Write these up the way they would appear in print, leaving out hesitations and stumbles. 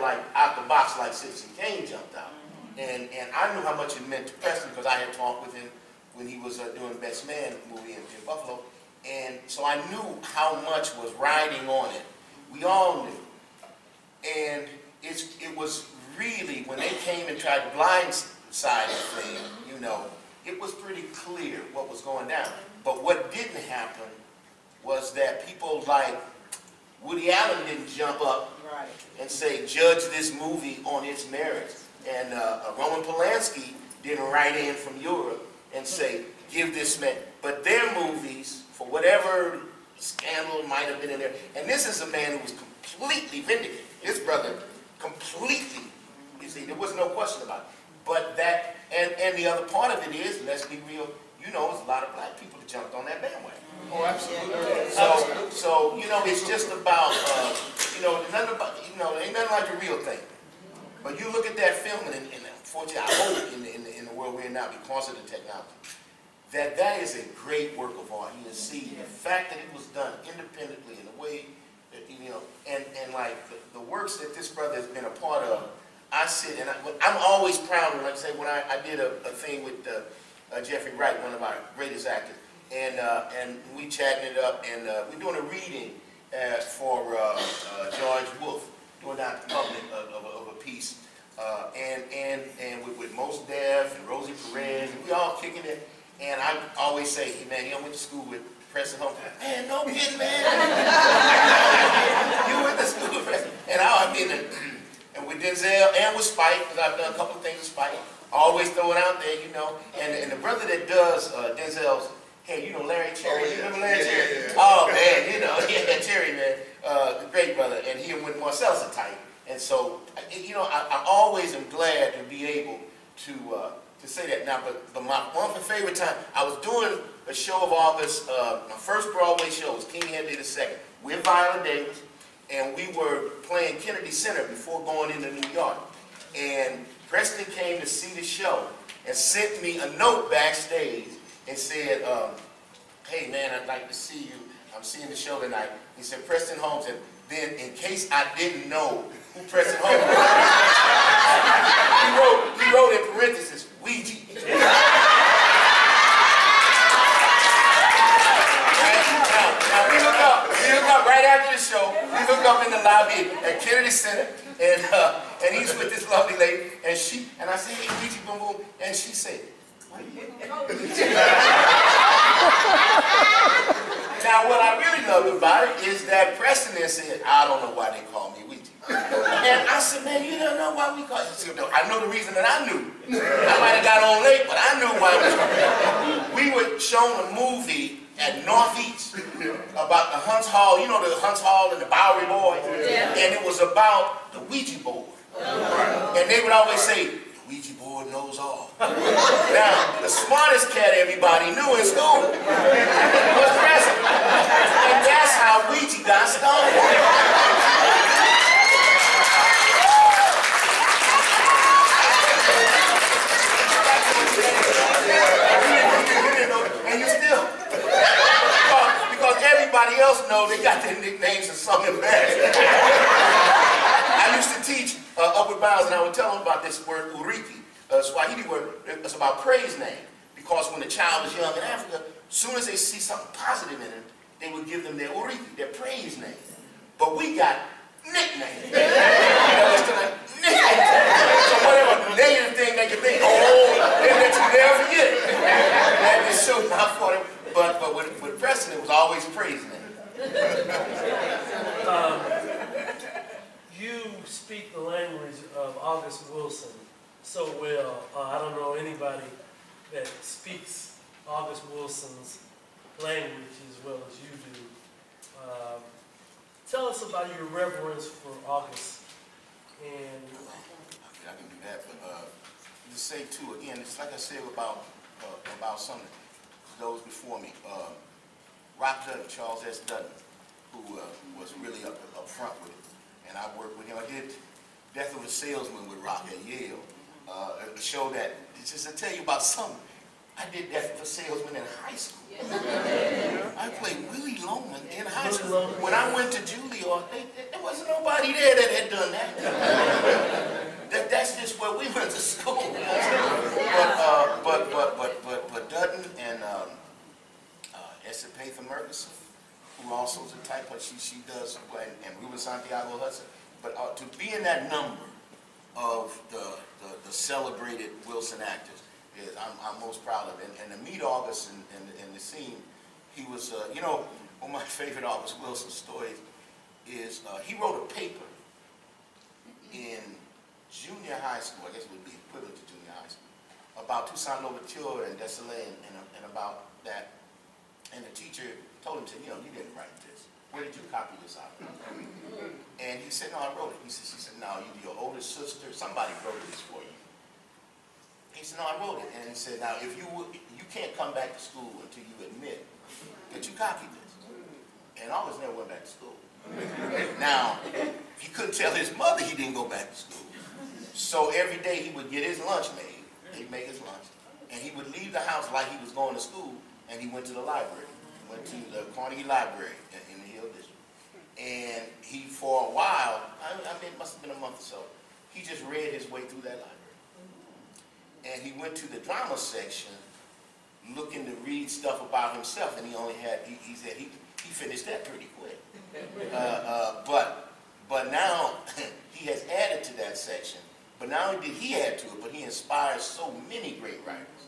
like out the box like Citizen Kane jumped out. And I knew how much it meant to Preston because I had talked with him when he was doing Best Man movie in Buffalo. And so I knew how much was riding on it. We all knew. And it was really, when they came and tried to blindside the thing, you know, it was pretty clear what was going down. But what didn't happen was that people like Woody Allen didn't jump up and say, judge this movie on its merits. And Roman Polanski didn't write in from Europe and say, give this man. But their movies, for whatever scandal might have been in there, and this is a man who was completely vindicated. His brother, completely, you see, there was no question about it. But that, and the other part of it is, let's be real, you know, there's a lot of black people that jumped on that bandwagon. Oh, absolutely. So you know, it's just about, you know, nothing about, you know, ain't nothing like the real thing. But you look at that film, and unfortunately, I hope in the world we're in now, because of the technology, that is a great work of art. You can see the fact that it was done independently in a way that, you know, and like the works that this brother has been a part of, I sit and I'm always proud, like I say, when I did a thing with Jeffrey Wright, one of our greatest actors, and we chatting it up, and we're doing a reading for George Wolfe, doing that public of a piece, and with Mos Def and Rosie Perez, and we all kicking it. And I always say, hey man, you went to school with Preston Holmes. Man, no kidding, man. You went to school with Preston. And I mean, and with Denzel and with Spike, because I've done a couple of things with Spike, I always throw it out there, you know. And the brother that does Denzel's, hey, you know Larry Cherry, you remember Larry Cherry? Yeah. Oh man, you know, yeah, Cherry, man, the great brother. And he and Marcel's are tight. And so, you know, I always am glad to be able to say that now, but my one of my favorite time, I was doing a show of August, my first Broadway show was King Henry II with Viola Davis, and we were playing Kennedy Center before going into New York. And Preston came to see the show and sent me a note backstage and said, hey man, I'd like to see you. I'm seeing the show tonight. He said, Preston Holmes, and then in case I didn't know who Preston Holmes was, he wrote in parentheses, Ouija. Now we looked up right after the show. We looked up in the lobby at Kennedy Center, and he's with this lovely lady, and I said, hey, Ouija, boom, boom, and she said, now what I really loved about it is that Preston then said, I don't know why they call me Ouija. And I said, man, you don't know why we call you? He said, no, I know the reason that I knew. I might have got on late, but I knew why we were shown a movie at Northeast about the Hunts Hall, you know the Hunts Hall and the Bowery Boys? Yeah. And it was about the Ouija board. And they would always say, the Ouija board knows all. Now, the smartest cat everybody knew in school was Preston. And that's how Ouija got started. And you still, because everybody else knows they got their nicknames and something bad. I used to teach Upward Bounds, and I would tell them about this word uriki, Swahili word. It's about praise name, because when the child is young in Africa, as soon as they see something positive in it, they would give them their uriki, their praise name. But we got nicknames. So whatever negative thing they can think, they let you never forget it. That is so not for them. But with Preston, it was always praising him. You speak the language of August Wilson so well. I don't know anybody that speaks August Wilson's language as well as you do. Tell us about your reverence for August. And I can do that, but just say too, again, it's like I said about some of those before me. Rock Dutton, Charles S. Dutton, who was really up front with it, and I worked with him. I did Death of a Salesman with Rock at Yale, a show that, just to tell you about something, I did Death of a Salesman in high school. I played Willie Loman in high school. When I went to Juilliard, there wasn't nobody there that had done that. just where we went to school. But Dutton and Esther Pathan Murkison, who also is a type, but she does, and Ruben Santiago Hudson. But to be in that number of the celebrated Wilson actors, is I'm most proud of it. And to meet August in the scene, he was, you know, one of my favorite August Wilson stories is he wrote a paper in junior high school, I guess it would be equivalent to junior high school, about Toussaint Louverture and Desailly and about that. And the teacher told him, said, you know, you didn't write this. Where did you copy this out of? And he said, no, I wrote it. She said, no, your older sister, somebody wrote this for you. He said, no, I wrote it. And he said, now, if you can't come back to school until you admit that you copied this. And August never went back to school. Now, he couldn't tell his mother he didn't go back to school. So every day he would get his lunch made. He'd make his lunch. And he would leave the house like he was going to school, and he went to the library. He went to the Carnegie Library in the Hill District. And he, for a while, I mean, it must have been a month or so, he just read his way through that library. And he went to the drama section looking to read stuff about himself, and he only had, he said he finished that pretty quick. But now he has added to that section. But not only did he add to it, but he inspires so many great writers.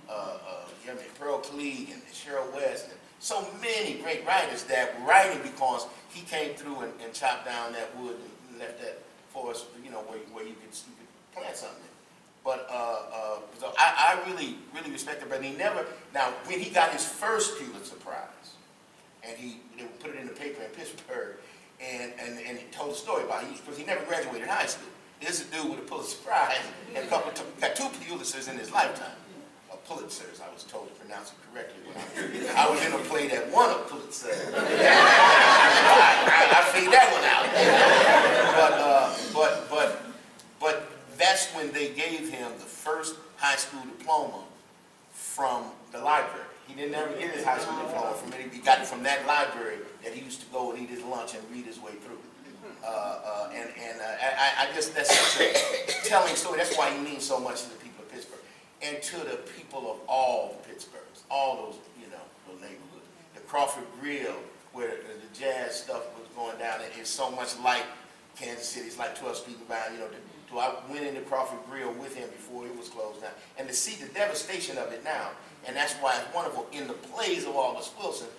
I mean, Pearl Cleage and Cheryl West, and so many great writers that were writing because he came through and chopped down that wood and left that for us, you know, where you could plant something. But so I really respect him. But he never, now when he got his first Pulitzer Prize, and they put it in the paper in Pittsburgh, and he told a story about it, because he never graduated high school. This is a dude with a Pulitzer Prize, and got 2 Pulitzers in his lifetime. Pulitzers, I was told to pronounce it correctly when I was in a play that won a Pulitzer. I figured that one out. But that's when they gave him the first high school diploma from the library. He didn't ever get his high school diploma from it. He got it from that library that he used to go and eat his lunch and read his way through. I guess that's such a telling story. That's why he means so much to the people of Pittsburgh and to the people of all the Pittsburghs, all those, you know, those neighborhoods. The Crawford Grill, where the jazz stuff was going down, it is so much like Kansas City. It's like 12th Street and Vine, you know. I went into Crawford Grill with him before it was closed down, and to see the devastation of it now, and that's why it's wonderful. In the plays of August Wilson,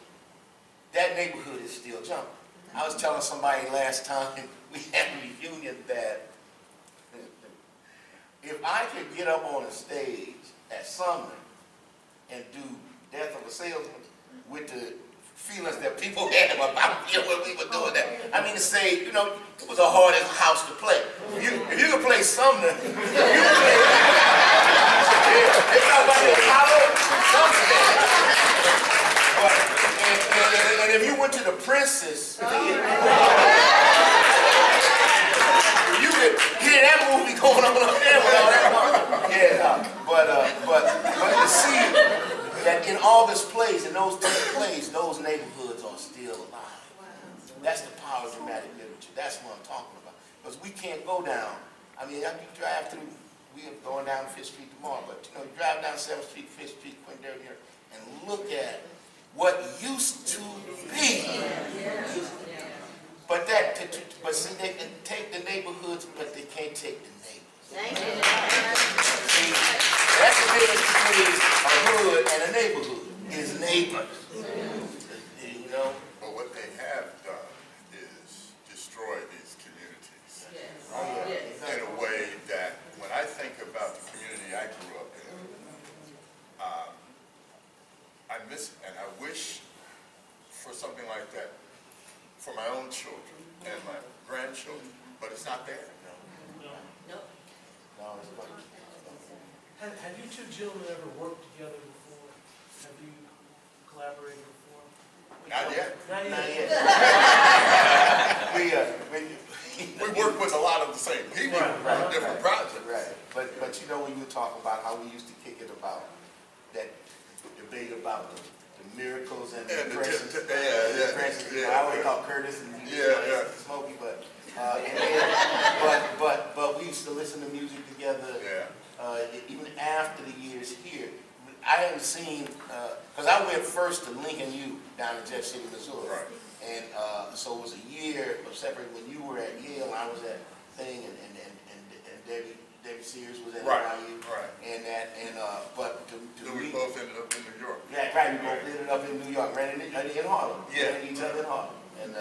that neighborhood is still jumping. I was telling somebody last time we had a reunion that if I could get up on a stage at Sumner and do Death of a Salesman with the feelings that people had about, you know, when we were doing that. I mean, to say, you know, it was the hardest house to play. If you could play Sumner, you could play. It's not about the Apollo, Sumner. And if you went to the Princess, you could hear that movie going on up there with all that. Yeah, but to see that in August plays, in those 10 plays, those neighborhoods are still alive. That's the power of dramatic literature. That's what I'm talking about. Because we can't go down. I mean, you drive through, we are going down 5th Street tomorrow, but you know, you drive down 7th Street, 5th Street, Quindale here, and look at what used to be. But see, they can take the neighborhoods, but they can't take the neighbors. See, that's the difference between a hood and a neighborhood, is neighbors. You know? But what they have done is destroy these communities in a way that, when I think about the community I grew up in, I miss it, and I wish for something like that for my own children and my grandchildren, but it's not there. No, it's not. Have you two gentlemen ever worked together before? Have you collaborated before? Not yet. Not yet. We work with a lot of the same people on different projects. Right. But you know, when you talk about how we used to kick it about that debate about the miracles and the presence. I always call Curtis and Smokey, but we used to listen to music together. Yeah. Even after the years here, I hadn't seen, because I went first to Lincoln U down in Jeff City, Missouri. Right. And so it was a year of separate when you were at Yale, I was at Thing, and Debbie Sears was at NYU. Right. But to We meet, both ended up in New York. yeah, right, we both ended up in New York, ran in Harlem, Yeah. ran into each other in Harlem. And,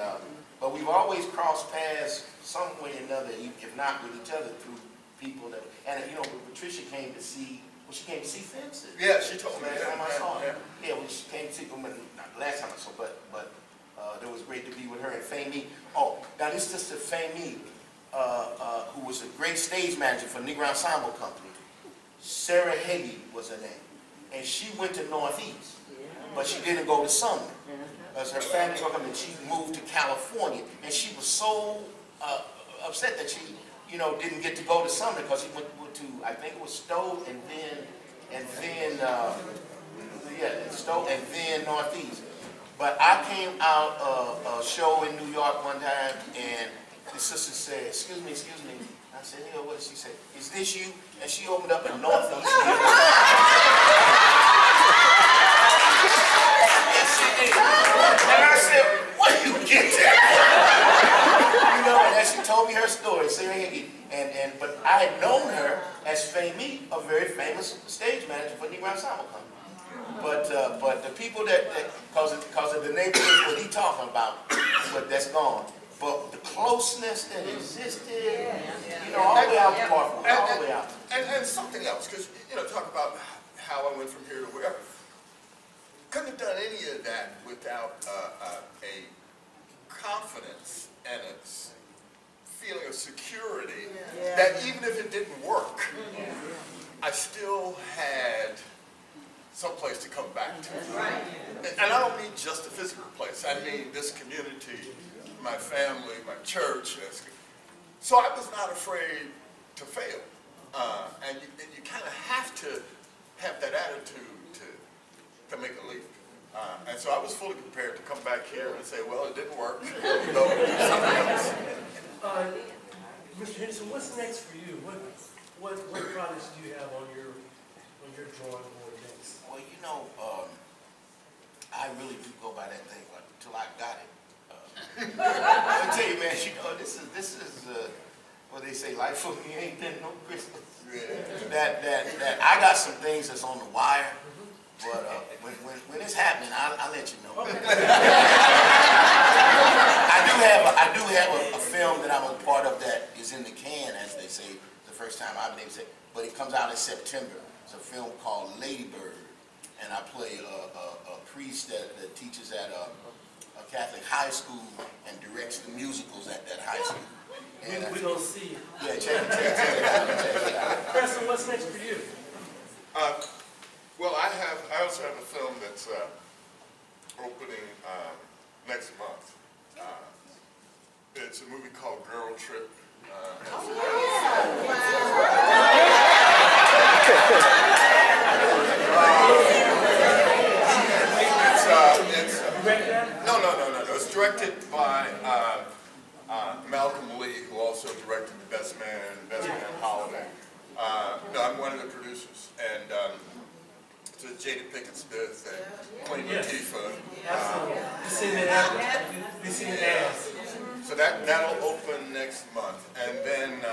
but we've always crossed paths some way or another, if not with each other, through people that, and you know, when Patricia came to see, she came to see Fences. Yeah, she told me. Last time I saw her. Yeah. Yeah, well, she came to see him, not the last time I saw her, but it was great to be with her and Fahmy. Oh, now this sister Fahmy, who was a great stage manager for Negro Ensemble Company. Sarah Hagee was her name. And she went to Northeast, but she didn't go to Sumner. Because her family broke up and she moved to California. And she was so upset that she, you know, didn't get to go to Sumner because she went to, I think it was Stowe and then Stowe and then Northeast. But I came out of a show in New York one time and the sister said, excuse me. I said, yeah, what did she say? Is this you? And she opened up a Northeast. And I said, where you get that? You know, and then she told me her story, Sarah Hagee. But I had known her as Fahmy, a very famous stage manager for Negro Ensemble Company. But the people that cause of the neighborhood what he talking about, but that's gone. But the closeness that existed, you know, all the way out to Parkwood, all the way out. And something else, because, you know, talk about how I went from here to wherever. Couldn't have done any of that without a confidence and a feeling of security that even if it didn't work, I still had some place to come back to. And I don't mean just a physical place. I mean this community, my family, my church. So I was not afraid to fail. And you kind of have to have that attitude to make a leap. And so I was fully prepared to come back here and say, well, it didn't work. Go do something else. Mr. Henderson, what's next for you? What projects do you have on your drawing board next? Well, you know, I really do go by that thing until I got it. I'll tell you, man, you know, this is what they say, life for me ain't been no Christmas. That I got some things that's on the wire, but when it's happening, I'll let you know. I do have a film that I'm a part of that is in the can, as they say, the first time I've been able to say, but it comes out in September. It's a film called Lady Bird, and I play a priest that teaches at a Catholic high school and directs the musicals at that high school. And We're going to see it. Yeah, check it out. Preston, what's next for you? Well, I also have a film that's opening next month. It's a movie called Girl Trip. No. It's directed by Malcolm Lee, who also directed The Best Man and Best Man Holiday. No, I'm one of the producers, and so Jada Pinkett Smith and Queen Latifah. Absolutely. You've seen it happen. You've seen it dance. So that'll open next month, and then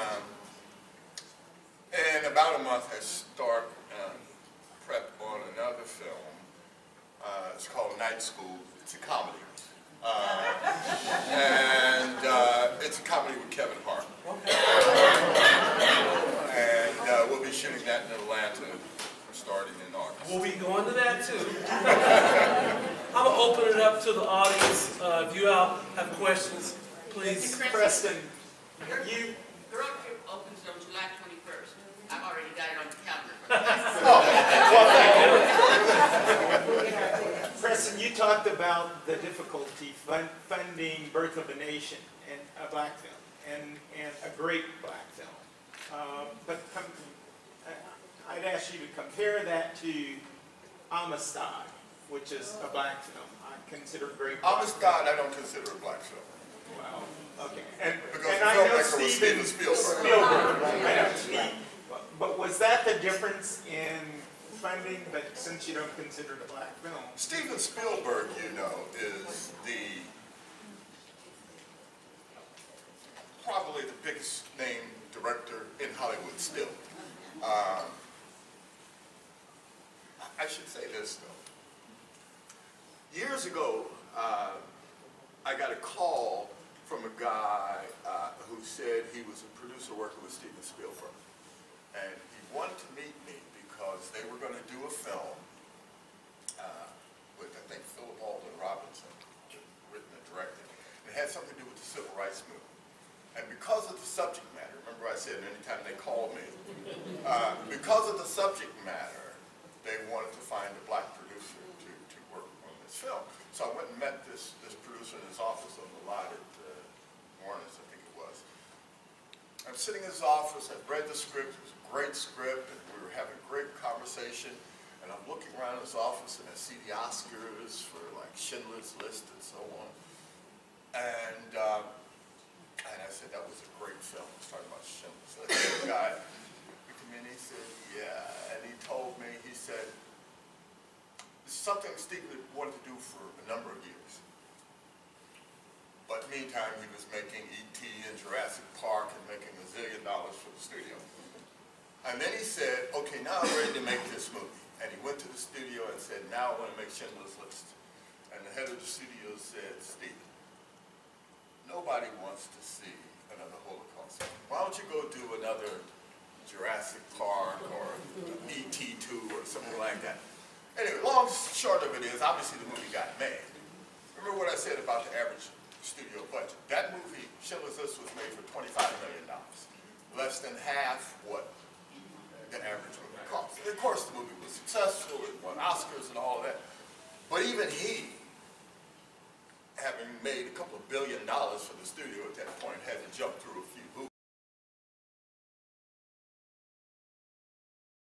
in about a month I start prep on another film. It's called Night School. It's a comedy. And it's a comedy with Kevin Hart. And we'll be shooting that in Atlanta starting in August. We'll be going to that too. I'm going to open it up to the audience. If you all have questions, please. Preston, Girl Trip opens on July 21st. I've already got it on the calendar. Preston, you talked about the difficulty funding Birth of a Nation and a black film, and a great black film. I'd ask you to compare that to Amistad, which is a black film. I consider it great. Amistad, I don't consider a black film. Wow. Okay. And Because I know the filmmaker was Steven Spielberg. I funding, but since you don't consider it a black film. Steven Spielberg, you know, is probably the biggest name director in Hollywood still. I should say this though. Years ago, I got a call from a guy who said he was a producer working with Steven Spielberg. And he wanted to meet me because they were going to do a film with, I think, Philip Alden Robinson, written and directed. And it had something to do with the Civil Rights Movement. And because of the subject matter, remember I said anytime they called me, because of the subject matter, they wanted to find a black producer to work on this film. So I went and met this producer in his office on the lot at Warner's, I think it was. I'm sitting in his office, I've read the script, it was a great script, and we were having a great conversation. And I'm looking around his office and I see the Oscars for like Schindler's List and so on. And I said, that was a great film. I was talking about Schindler's List. The guy looked at me and he said, yeah. And he told me, he said, this is something Steve had wanted to do for a number of years. But meantime, he was making E.T. and Jurassic Park and making $1 zillion for the studio. And then he said, okay, now I'm ready to make this movie. And he went to the studio and said, now I want to make Schindler's List. And the head of the studio said, Steve, nobody wants to see another Holocaust film. Why don't you go do another Jurassic Park or E.T. 2 or something like that? Anyway, long short of it is, obviously the movie got made. Remember what I said about the average studio budget? That movie, Schindler's List, was made for $25 million. Less than half what the average movie cost. And of course the movie was successful, it won Oscars and all of that. But even he, having made a couple of $1 billion for the studio at that point, had to jump through